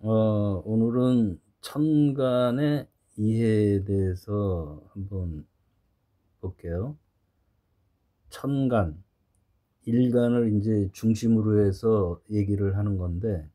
오늘은 천간의 이해에 대해서 한번 볼게요. 천간, 일간을 이제 중심으로 해서 얘기를 하는 건데,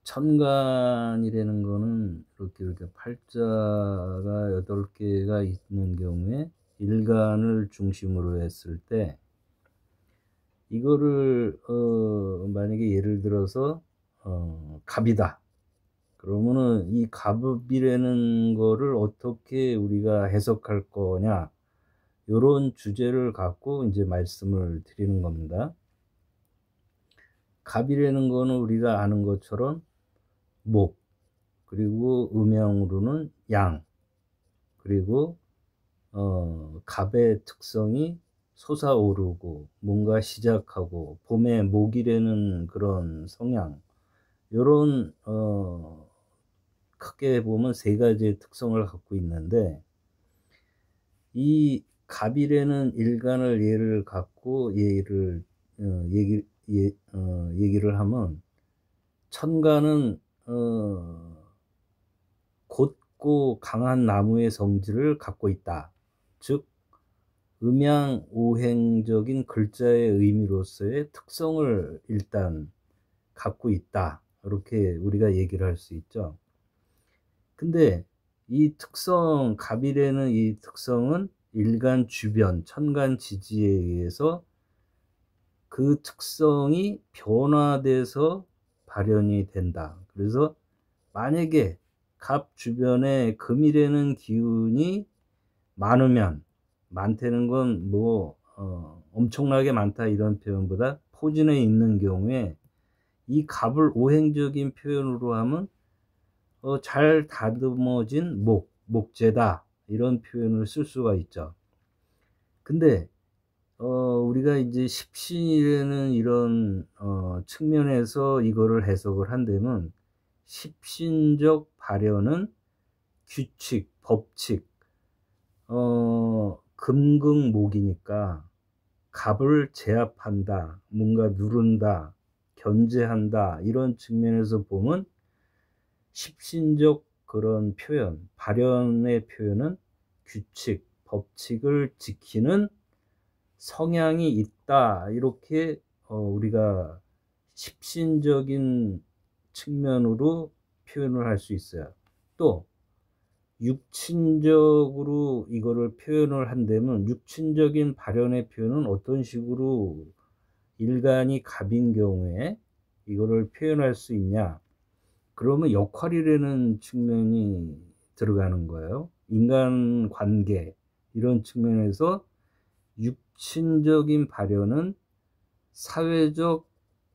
천간이라는 거는 이렇게 팔자가 8개가 있는 경우에 일간을 중심으로 했을 때, 이거를 만약에 예를 들어서 갑이다. 그러면은 이 갑이라는 거를 어떻게 우리가 해석할 거냐, 요런 주제를 갖고 이제 말씀을 드리는 겁니다. 갑이라는 거는 우리가 아는 것처럼 목, 그리고 음양으로는 양, 그리고 갑의 특성이 솟아오르고 뭔가 시작하고 봄의 목이라는 그런 성향, 요런 크게 보면 세 가지의 특성을 갖고 있는데, 이 갑이라는 일간을 예를 갖고 얘기를 하면, 천간은 곧고 강한 나무의 성질을 갖고 있다. 즉 음양오행적인 글자의 의미로서의 특성을 일단 갖고 있다, 이렇게 우리가 얘기를 할 수 있죠. 근데 이 특성, 갑이라는 이 특성은 일간 주변, 천간 지지에 의해서 그 특성이 변화돼서 발현이 된다. 그래서 만약에 갑 주변에 금이라는 기운이 많으면, 많다는 건 뭐 엄청나게 많다 이런 표현보다 포진해 있는 경우에, 이 갑을 오행적인 표현으로 하면 잘 다듬어진 목재다, 이런 표현을 쓸 수가 있죠. 근데 우리가 이제 십신이라는 이런 측면에서 이거를 해석을 한다면, 십신적 발현은 규칙, 법칙, 금극목이니까 갑을 제압한다, 뭔가 누른다, 견제한다, 이런 측면에서 보면 십신적 그런 표현, 발현의 표현은 규칙, 법칙을 지키는 성향이 있다, 이렇게 우리가 십신적인 측면으로 표현을 할 수 있어요. 또 육친적으로 이거를 표현을 한다면, 육친적인 발현의 표현은 어떤 식으로 일간이 갑인 경우에 이거를 표현할 수 있냐, 그러면 역할이라는 측면이 들어가는 거예요. 인간관계, 이런 측면에서 육친적인 발현은 사회적,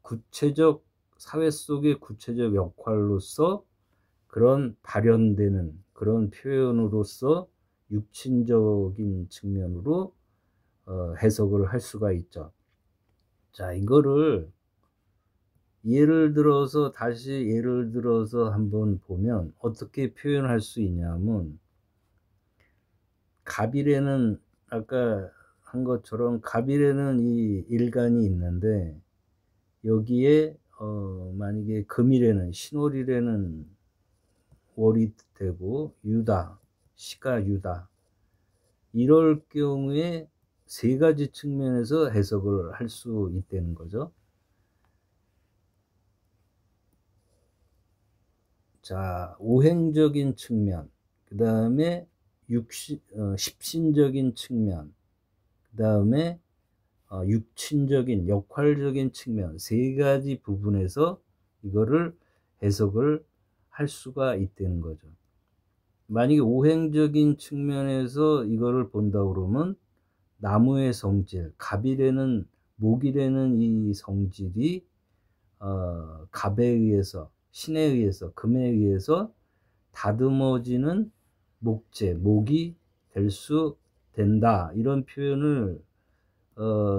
구체적, 사회 속의 구체적 역할로서 그런 발현되는 그런 표현으로서 육친적인 측면으로 해석을 할 수가 있죠. 자, 이거를 다시 예를 들어서 한번 보면 어떻게 표현할 수 있냐면, 갑이라는, 아까 한 것처럼 갑이라는 이 일간이 있는데, 여기에 만약에 금이라는, 신월이라는 월이 되고 유다, 시가 유다, 이럴 경우에 세 가지 측면에서 해석을 할 수 있다는 거죠. 자, 오행적인 측면, 그 다음에 십신적인 측면, 그 다음에 육친적인, 역할적인 측면, 세 가지 부분에서 이거를 해석을 할 수가 있다는 거죠. 만약에 오행적인 측면에서 이거를 본다 그러면, 나무의 성질, 갑이라는, 목이라는 이 성질이 갑에 의해서, 신에 의해서, 금에 의해서 다듬어지는 목이 될 수 된다, 이런 표현을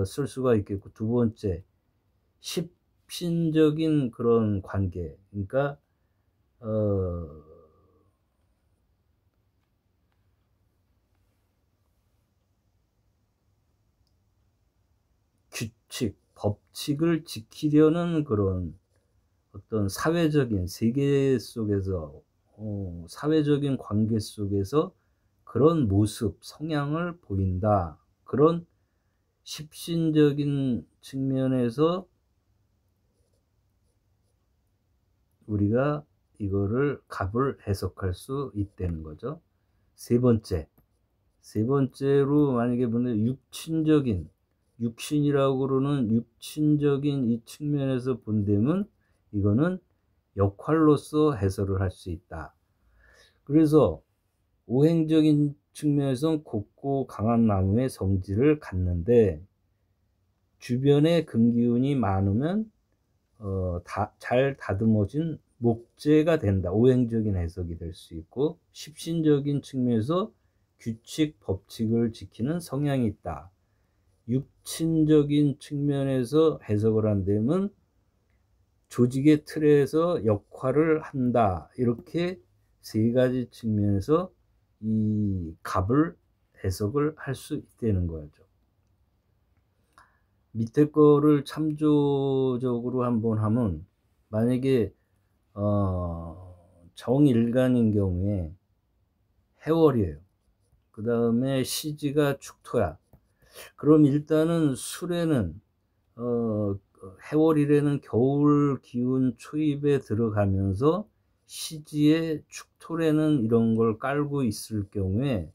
쓸 수가 있겠고, 두 번째, 십신적인 그런 관계, 그러니까 규칙, 법칙을 지키려는 그런 어떤 사회적인 세계 속에서 사회적인 관계 속에서 그런 모습, 성향을 보인다. 그런 십신적인 측면에서 우리가 이거를 갑을 해석할 수 있다는 거죠. 세 번째로 만약에 보면 육신적인, 육신이라고 그러는 육신적인 이 측면에서 본다면 이거는 역할로서 해설을 할 수 있다. 그래서 오행적인 측면에서는 곱고 강한 나무의 성질을 갖는데 주변에 금기운이 많으면 잘 다듬어진 목재가 된다. 오행적인 해석이 될 수 있고, 십신적인 측면에서 규칙, 법칙을 지키는 성향이 있다. 육신적인 측면에서 해석을 한다면 조직의 틀에서 역할을 한다. 이렇게 세 가지 측면에서 이 갑을 해석을 할 수 있다는 거죠. 밑에 거를 참조적으로 한번 하면, 만약에 정일간인 경우에 해월이에요. 그 다음에 시지가 축토야. 그럼 일단은 술에는 해월이라는 겨울 기운 초입에 들어가면서 시지에 축토라는 이런 걸 깔고 있을 경우에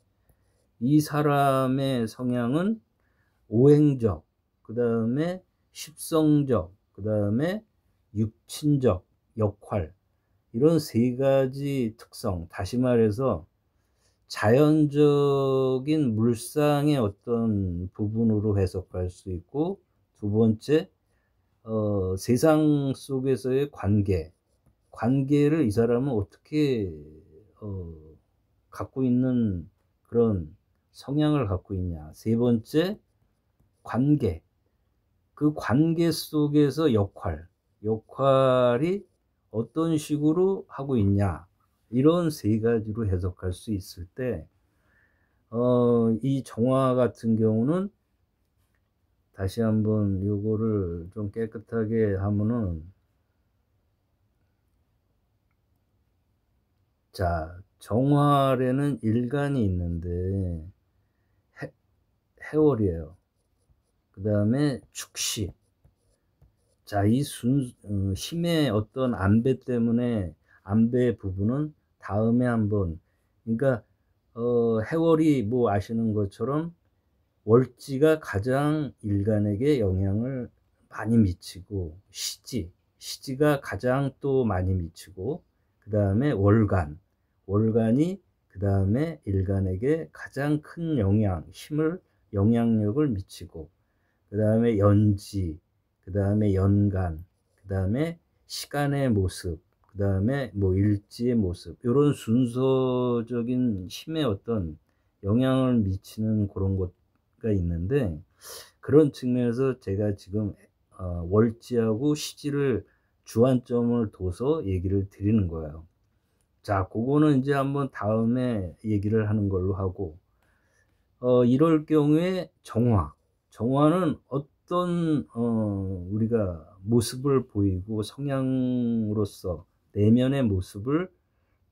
이 사람의 성향은 오행적, 그 다음에 십성적, 그 다음에 육친적 역할, 이런 세 가지 특성, 다시 말해서 자연적인 물상의 어떤 부분으로 해석할 수 있고, 두 번째 세상 속에서의 관계를 이 사람은 어떻게 갖고 있는 그런 성향을 갖고 있냐. 세 번째 그 관계 속에서 역할이 어떤 식으로 하고 있냐. 이런 세 가지로 해석할 수 있을 때, 이 정화 같은 경우는 다시 한번 요거를 좀 깨끗하게 하면은, 자, 정화에는 일간이 있는데 해월이에요. 그 다음에 축시. 자, 이 힘의 어떤 안배 때문에 안배 부분은 다음에 한번, 그러니까 해월이 뭐 아시는 것처럼 월지가 가장 일간에게 영향을 많이 미치고, 시지가 가장 또 많이 미치고, 그 다음에 월간이 그 다음에 일간에게 가장 큰 영향력을 미치고, 그 다음에 연지, 그 다음에 연간, 그 다음에 시간의 모습, 그 다음에 뭐 일지의 모습, 이런 순서적인 힘의 어떤 영향을 미치는 그런 것가 있는데, 그런 측면에서 제가 지금 월지하고 시지를 주안점을 둬서 얘기를 드리는 거예요. 자, 그거는 이제 한번 다음에 얘기를 하는 걸로 하고, 이럴 경우에 정화는 어떤 우리가 모습을 보이고 성향으로서 내면의 모습을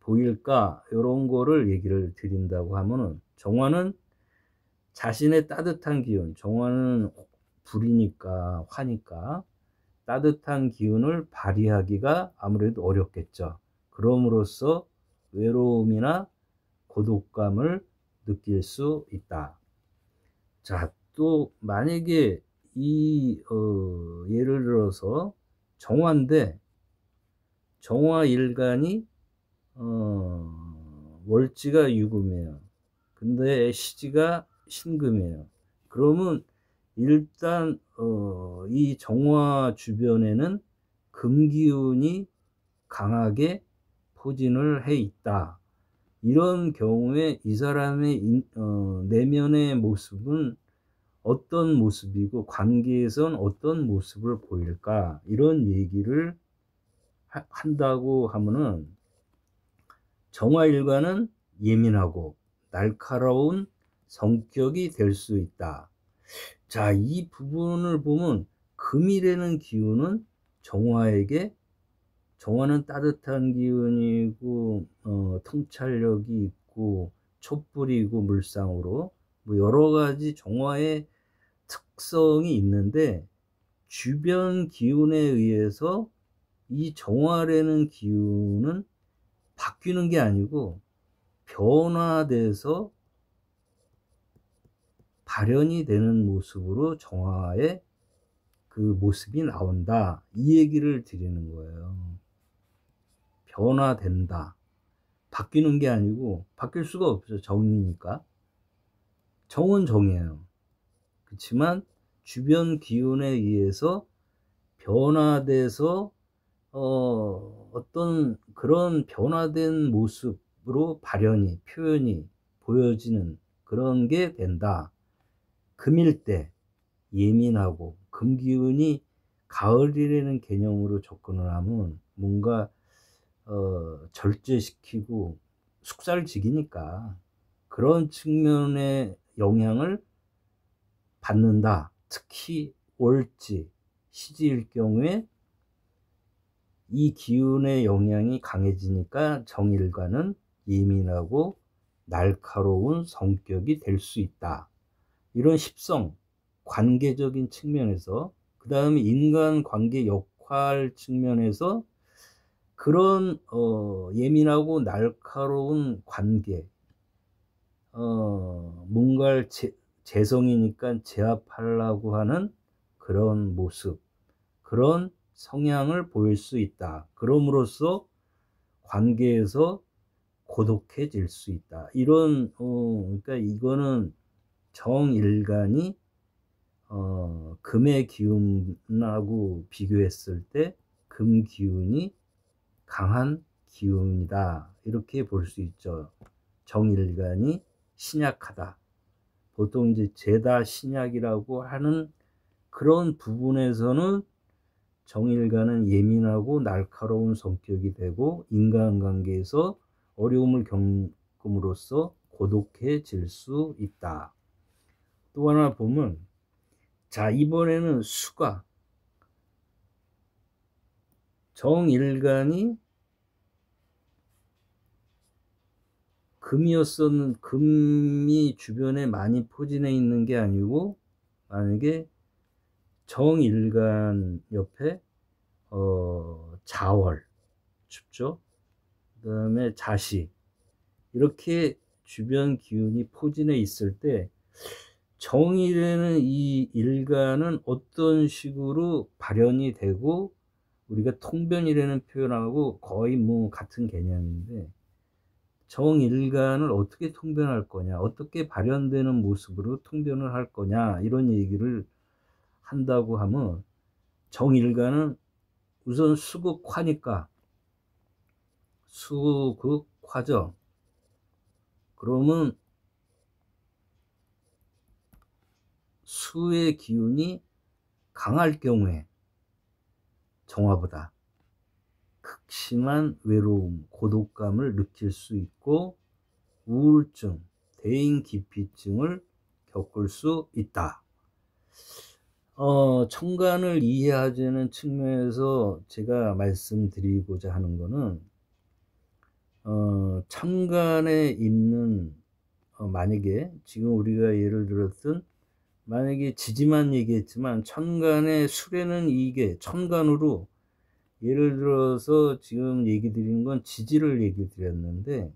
보일까, 이런 거를 얘기를 드린다고 하면은, 정화는 자신의 따뜻한 기운, 정화는 불이니까, 화니까 따뜻한 기운을 발휘하기가 아무래도 어렵겠죠. 그럼으로써 외로움이나 고독감을 느낄 수 있다. 자, 또 만약에 예를 들어서 정화인데, 정화일간이 월지가 유금이에요. 근데 시지가 신금이에요. 그러면 일단 이 정화 주변에는 금기운이 강하게 포진을 해 있다. 이런 경우에 이 사람의 내면의 모습은 어떤 모습이고 관계에선 어떤 모습을 보일까, 이런 얘기를 한다고 하면은, 정화일관은 예민하고 날카로운 성격이 될 수 있다. 자, 이 부분을 보면 금이라는 기운은 정화에게 정화는 따뜻한 기운이고 통찰력이 있고 촛불이고 물상으로 뭐 여러 가지 정화의 특성이 있는데, 주변 기운에 의해서 이 정화라는 기운은 바뀌는 게 아니고 변화돼서 발현이 되는 모습으로 정화의 그 모습이 나온다, 이 얘기를 드리는 거예요. 변화된다. 바뀌는 게 아니고, 바뀔 수가 없죠. 정이니까. 정은 정이에요. 그렇지만 주변 기운에 의해서 변화돼서 어떤 그런 변화된 모습으로 발현이, 표현이 보여지는 그런 게 된다. 금일 때 예민하고, 금기운이 가을이라는 개념으로 접근을 하면 뭔가 절제시키고 숙살지기니까 그런 측면의 영향을 받는다. 특히 월지, 시지일 경우에 이 기운의 영향이 강해지니까 정일관은 예민하고 날카로운 성격이 될 수 있다. 이런 십성, 관계적인 측면에서, 그 다음에 인간관계 역할 측면에서 그런 예민하고 날카로운 관계, 뭔가를 재성이니까 제압하려고 하는 그런 모습, 그런 성향을 보일 수 있다. 그럼으로써 관계에서 고독해질 수 있다. 이런 그러니까 이거는 정일간이 금의 기운하고 비교했을 때 금 기운이 강한 기운이다, 이렇게 볼 수 있죠. 정일간이 신약하다. 보통 이제 제다 신약이라고 하는 그런 부분에서는 정일간은 예민하고 날카로운 성격이 되고 인간관계에서 어려움을 겪음으로써 고독해질 수 있다. 또 하나 보면, 자, 이번에는 수가, 정일간이 금이었었는, 금이 주변에 많이 포진해 있는 게 아니고, 만약에 정일간 옆에 자월, 춥죠? 그 다음에 자시, 이렇게 주변 기운이 포진해 있을 때 정일에는 이 일간은 어떤 식으로 발현이 되고, 우리가 통변이라는 표현하고 거의 뭐 같은 개념인데, 정일간을 어떻게 통변할 거냐, 어떻게 발현되는 모습으로 통변을 할 거냐, 이런 얘기를 한다고 하면, 정일간은 우선 수극화니까, 수극화죠. 그러면 수의 기운이 강할 경우에 정화보다 극심한 외로움, 고독감을 느낄 수 있고 우울증, 대인기피증을 겪을 수 있다. 천간을 이해하자는 측면에서 제가 말씀드리고자 하는 것은, 천간에 있는, 만약에 지금 우리가 예를 들었던, 만약에 지지만 얘기했지만 천간의 수레는 이게 천간으로, 예를 들어서 지금 얘기 드리는 건 지지를 얘기 드렸는데,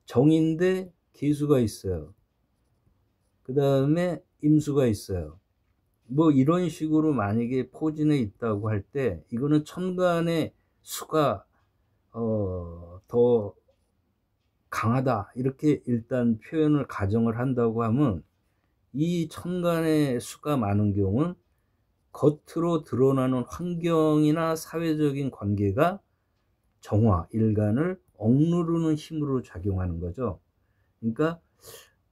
정인데 계수가 있어요. 그 다음에 임수가 있어요. 뭐 이런 식으로 만약에 포진해 있다고 할 때, 이거는 천간의 수가 더 강하다, 이렇게 일단 표현을 가정을 한다고 하면, 이 천간의 수가 많은 경우는 겉으로 드러나는 환경이나 사회적인 관계가 정화, 일간을 억누르는 힘으로 작용하는 거죠. 그러니까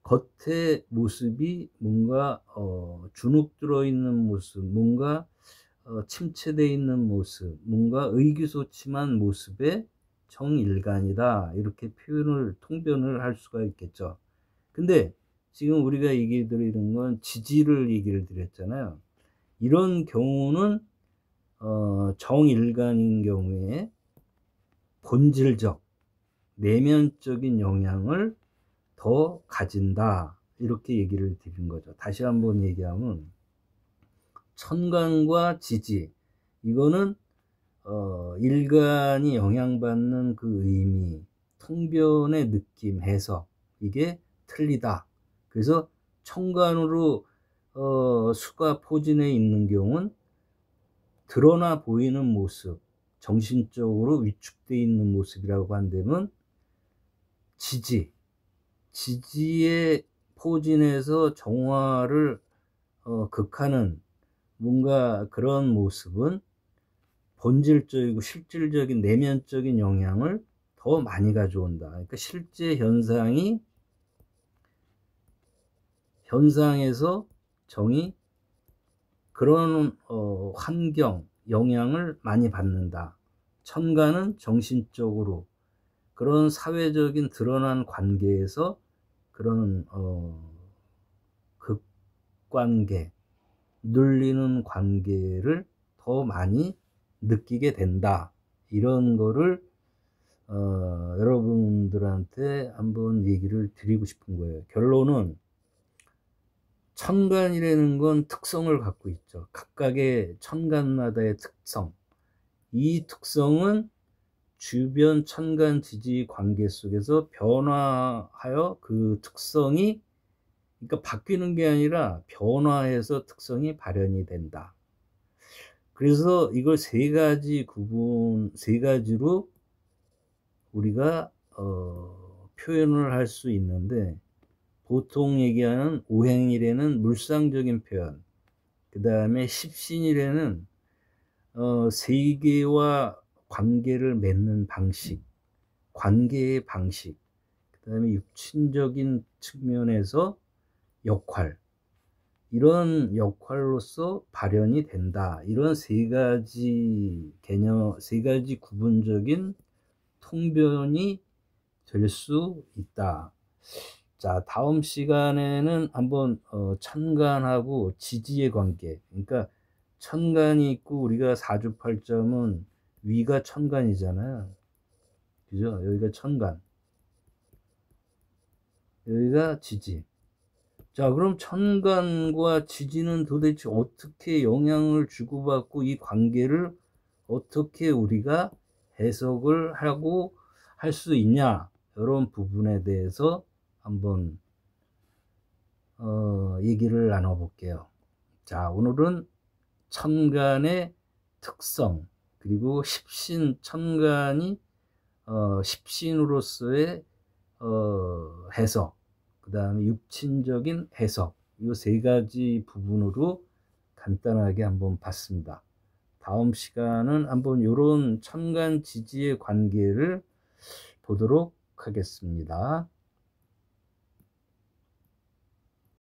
겉의 모습이 뭔가 주눅 들어 있는 모습, 뭔가 침체되어 있는 모습, 뭔가 의기소침한 모습의 정일간이다, 이렇게 표현을, 통변을 할 수가 있겠죠. 근데 지금 우리가 얘기 드리는 건 지지를 얘기를 드렸잖아요. 이런 경우는 정일간인 경우에 본질적, 내면적인 영향을 더 가진다. 이렇게 얘기를 드린 거죠. 다시 한번 얘기하면 천간과 지지, 이거는 일간이 영향받는 그 의미, 통변의 느낌, 해석, 이게 틀리다. 그래서 천간으로 수가 포진해 있는 경우는 드러나 보이는 모습, 정신적으로 위축되어 있는 모습이라고 한다면, 지지의 포진에서 정화를 극하는 뭔가 그런 모습은 본질적이고 실질적인 내면적인 영향을 더 많이 가져온다. 그러니까 실제 현상에서 정이 그런 환경, 영향을 많이 받는다. 천간은 정신적으로 그런 사회적인 드러난 관계에서 그런 극관계, 눌리는 관계를 더 많이 느끼게 된다. 이런 거를 여러분들한테 한번 얘기를 드리고 싶은 거예요. 결론은 천간이라는 건 특성을 갖고 있죠. 각각의 천간마다의 특성. 이 특성은 주변 천간 지지 관계 속에서 변화하여 그 특성이, 그러니까 바뀌는 게 아니라 변화해서 특성이 발현이 된다. 그래서 이걸 세 가지로 우리가 표현을 할 수 있는데, 보통 얘기하는 오행일에는 물상적인 표현, 그 다음에 십신일에는 세계와 관계를 맺는 방식, 관계의 방식, 그 다음에 육신적인 측면에서 역할, 이런 역할로서 발현이 된다. 이런 세 가지 개념, 세 가지 구분적인 통변이 될 수 있다. 자, 다음 시간에는 한번 천간하고 지지의 관계, 그러니까 천간이 있고 우리가 사주팔점은 위가 천간이잖아요. 그죠? 여기가 천간, 여기가 지지. 자, 그럼 천간과 지지는 도대체 어떻게 영향을 주고받고 이 관계를 어떻게 우리가 해석을 하고 할 수 있냐, 이런 부분에 대해서 한번 얘기를 나눠 볼게요. 자, 오늘은 천간의 특성, 그리고 천간이 십신으로서의 해석, 그 다음에 육신적인 해석, 이 세 가지 부분으로 간단하게 한번 봤습니다. 다음 시간은 한번 이런 천간 지지의 관계를 보도록 하겠습니다.